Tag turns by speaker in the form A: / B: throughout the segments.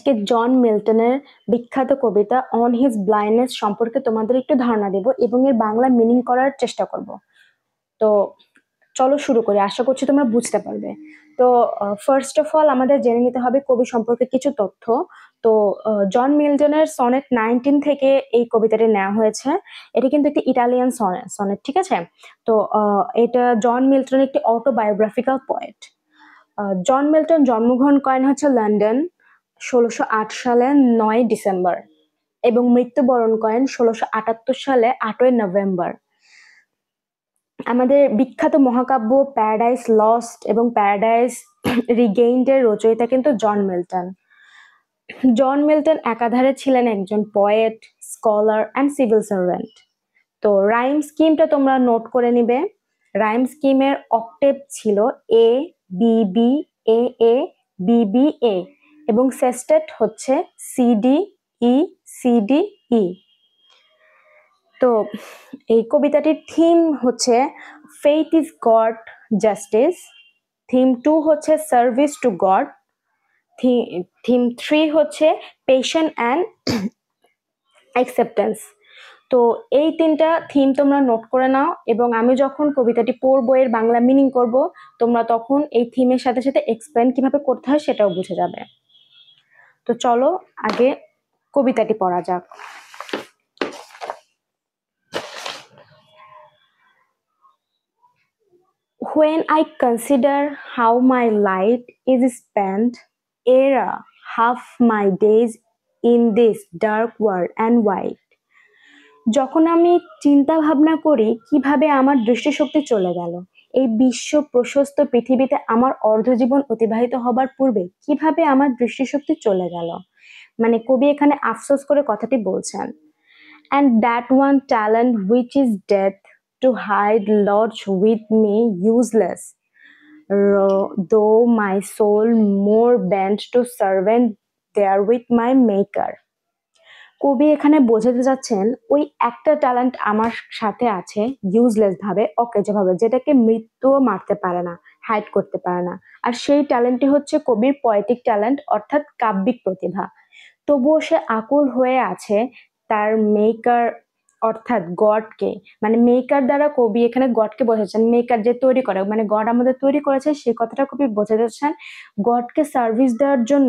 A: আজকে জন মিল্টনের বিখ্যাত কবিতা on his blindness সম্পর্কে তোমাদের একটু ধারণা দেব এবং এর বাংলা মিনিং করার চেষ্টা করব। তো চলো শুরু করি, আশা করছি তোমরা বুঝতে পারবে। তো ফার্স্ট অফ অল আমাদের জেনে নিতে হবে কবি সম্পর্কে কিছু তথ্য। তো জন মিল্টনের সনেট 19 থেকে এই কবিতাটি নেওয়া হয়েছে। এটি কিন্তু একটি ইটালিয়ান সনেট, ঠিক আছে? তো এটা জন মিল্টনের একটি অটোবায়োগ্রাফিক্যাল পোয়েট। জন মিল্টন জন্মগ্রহণ করেন হচ্ছে লন্ডন 1608 সালে 9 ডিসেম্বর এবং মৃত্যুবরণ করেন 1678 সালে 8 নভেম্বর। আমাদের বিখ্যাত মহাকাব্য প্যারাডাইস লস্ট এবং প্যারাডাইস রিগেইনড এর রচয়িতা কিন্তু জন মিল্টন। জন মিল্টন একাধারে ছিলেন একজন poet, scholar and civil servant. তো রাইম স্কিমটা তোমরা নোট করে নিবে। রাইম স্কিমের অক্টেভ ছিল A B B A A B B A এবং সেস্টেট হচ্ছে সিডি ই সিডি ই। তো এই কবিতাটির থিম হচ্ছে faith is god justice, theme 2 হচ্ছে সার্ভিস টু গড, থিম 3 হচ্ছে পেশেন্ট অ্যান্ড অ্যাকসেপ্টেন্স। তো এই তিনটা থিম তোমরা নোট করে নাও এবং আমি যখন কবিতাটি পড়বো, এর বাংলা মিনিং করব, তোমরা তখন এই থিমের সাথে সাথে এক্সপ্লেন কিভাবে করতে হয় সেটাও বুঝে যাবে। তো চলো আগে কবিতাটি পড়া যাক। When I consider how my light is spent, ere half my days in this dark world and wide, যখন আমি চিন্তা ভাবনা করি কিভাবে আমার দৃষ্টিশক্তি চলে গেল এই বিশ্ব প্রশস্ত পৃথিবীতে, আমার অর্ধজীবন অতিবাহিত হবার পূর্বে কিভাবে আমার দৃষ্টিশক্তি চলে গেল, মানে কবি এখানে আফসোস করে কথাটি বলছেন। And that one talent which is death to hide lodge with me useless, though my soul more bent to servant there with my maker. কবি এখানে বোঝাতে যাচ্ছেন ওই একটা ট্যালেন্ট আমার সাথে আছে ইউজলেস ভাবে, অকেজ ভাবে, যেটাকে মৃত্যুও মারতে পারে না, হাইড করতে পারে না। আর সেই ট্যালেন্টটি হচ্ছে কবির পয়েটিক ট্যালেন্ট, অর্থাৎ কাব্যিক প্রতিভা। তবুও সে আকুল হয়ে আছে তার মেকার অর্থাৎ গডকে, মানে মেকার দ্বারা কবি এখানে গডকে বোঝাচ্ছেন। মেকার যে তৈরি করে, মানে গড আমাদের তৈরি করেছে, সেই কথাটা কবি বোঝাতে চাচ্ছেন। গডকে সার্ভিস দেওয়ার জন্য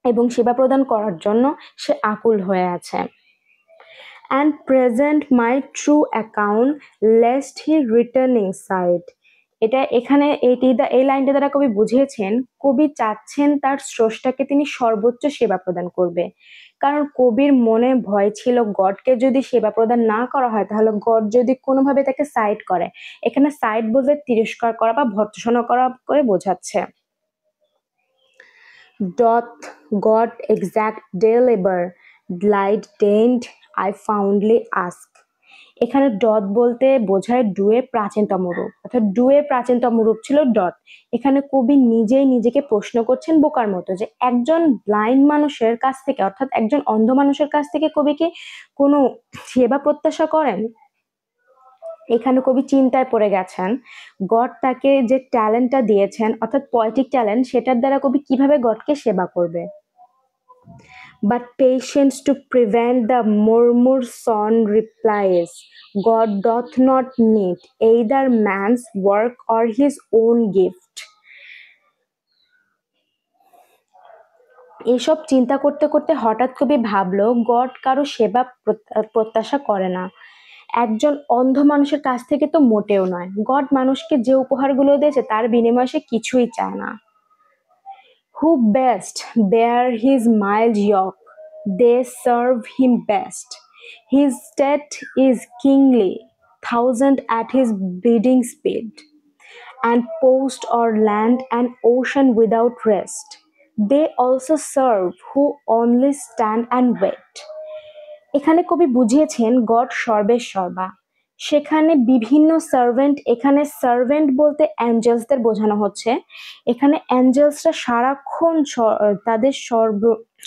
A: এবং সেবা প্রদান করার জন্য সে আকুল হয়ে আছে। And present my true account lest he returning sight. এটা এখানে এই লাইনটা দ্বারা কবি বুঝিয়েছেন কবি চাচ্ছেন তার স্রষ্টাকে তিনি সর্বোচ্চ সেবা প্রদান করবে, কারণ কবির মনে ভয় ছিল গডকে যদি সেবা প্রদান না করা হয় তাহলে গড যদি কোনোভাবে তাকে সাইড করে। এখানে সাইড বলতে তিরস্কার করা বা ভর্ৎসনা করা করে বোঝাচ্ছে। Doth God exact day labor, light deigned I foundly ask. এখানে ডট বলতে বোঝায় ডুয়ের প্রাচীনতম রূপ, অর্থাৎ ডুয়ের প্রাচীনতম রূপ ছিল ডট। এখানে কবি নিজেই নিজেকে প্রশ্ন করছেন বোকার মতো যে একজন ব্লাইন্ড মানুষের কাছ থেকে, অর্থাৎ একজন অন্ধ মানুষের কাছ থেকে কবি কি কোনো সেবা প্রত্যাশা করেন? এখানে কবি চিন্তায় পড়ে গেছেন গড তাকে যে ট্যালেন্টটা দিয়েছেন, অর্থাৎ পয়েটিক ট্যালেন্ট, সেটার দ্বারা কবি কিভাবে গডকে সেবা করবে। But patience to prevent the murmur son replies, God doth not need either man's work or his own gift. এইসব চিন্তা করতে করতে হঠাৎ কবি ভাবলো গড কারো সেবা প্রত্যাশা করে না, একজন অন্ধ মানুষের কাছ থেকে তো মোটেও নয়। গড মানুষকে যে উপহারগুলো দিয়েছে তার বিনিময়ে সে কিছুই চায় না। Who best bear his mild yoke, they serve him best. His state is kingly, thousand at his bidding speed, and post or land and ocean without rest. They also serve who only stand and wait. এখানে কবি বুঝিয়েছেন god সর্বের সর্বা, সেখানে বিভিন্ন servant, এখানে servant বলতে অ্যাঞ্জেলসদের বোঝানো হচ্ছে। এখানে অ্যাঞ্জেলসরা সারাক্ষণ তাদের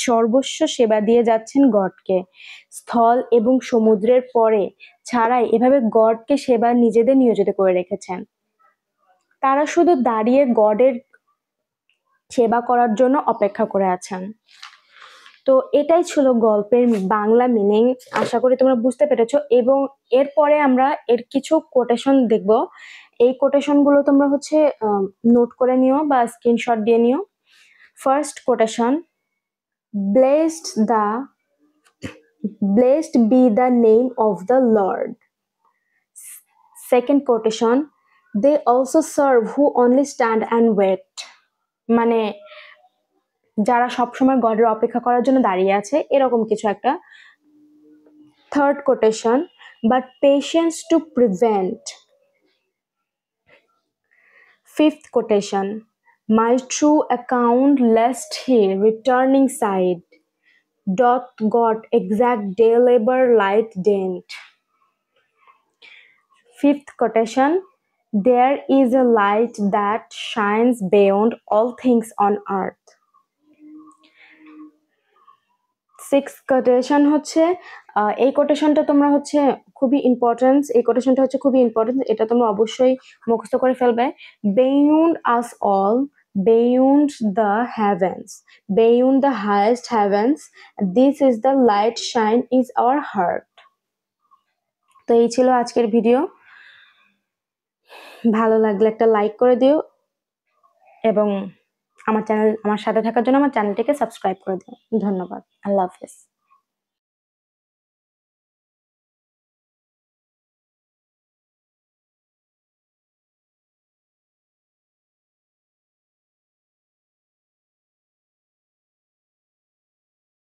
A: সর্বস্ব সেবা দিয়ে যাচ্ছেন গডকে, স্থল এবং সমুদ্রের পরে ছাড়াই এভাবে গডকে সেবা নিজেদের নিয়োজিত করে রেখেছেন। তারা শুধু দাঁড়িয়ে গডের সেবা করার জন্য অপেক্ষা করে আছেন। তো এটাই ছিল গল্পের বাংলা মিনিং। আশা করি তোমরা বুঝতে পেরেছো। এবং এরপরে আমরা এর কিছু কোটেশন দেখব। এই কোটেশনগুলো তোমরা হচ্ছে নোট করে নিও বা স্ক্রিনশট দিয়ে নিও। First quotation, blessed be the name of the Lord. Second quotation, they also serve who only stand and wait. মানে যারা সবসময় গডের অপেক্ষা করার জন্য দাঁড়িয়ে আছে, এরকম কিছু একটা। Third quotation, but patience to prevent. Fifth quotation, my true account lest he returning side doth God exact day labor light dent. Fifth quotation, there is a light that shines beyond all things on earth. Six quotation হচ্ছে এই কোটেশনটা তোমরা হচ্ছে খুবই important. এই কোটেশনটা হচ্ছে খুবই important, এটা তোমরা অবশ্যই মুখস্থ করে ফেলবে। Beyond us all, beyond the heavens, beyond the highest heavens, this is the light shine is our heart. তো এই ছিল আজকের ভিডিও। ভালো লাগলে একটা লাইক করে দিও এবং আমার সাথে থাকার জন্য আমার চ্যানেলটিকে সাবস্ক্রাইব করে দিও। ধন্যবাদ। আল্লাহ হাফেজ।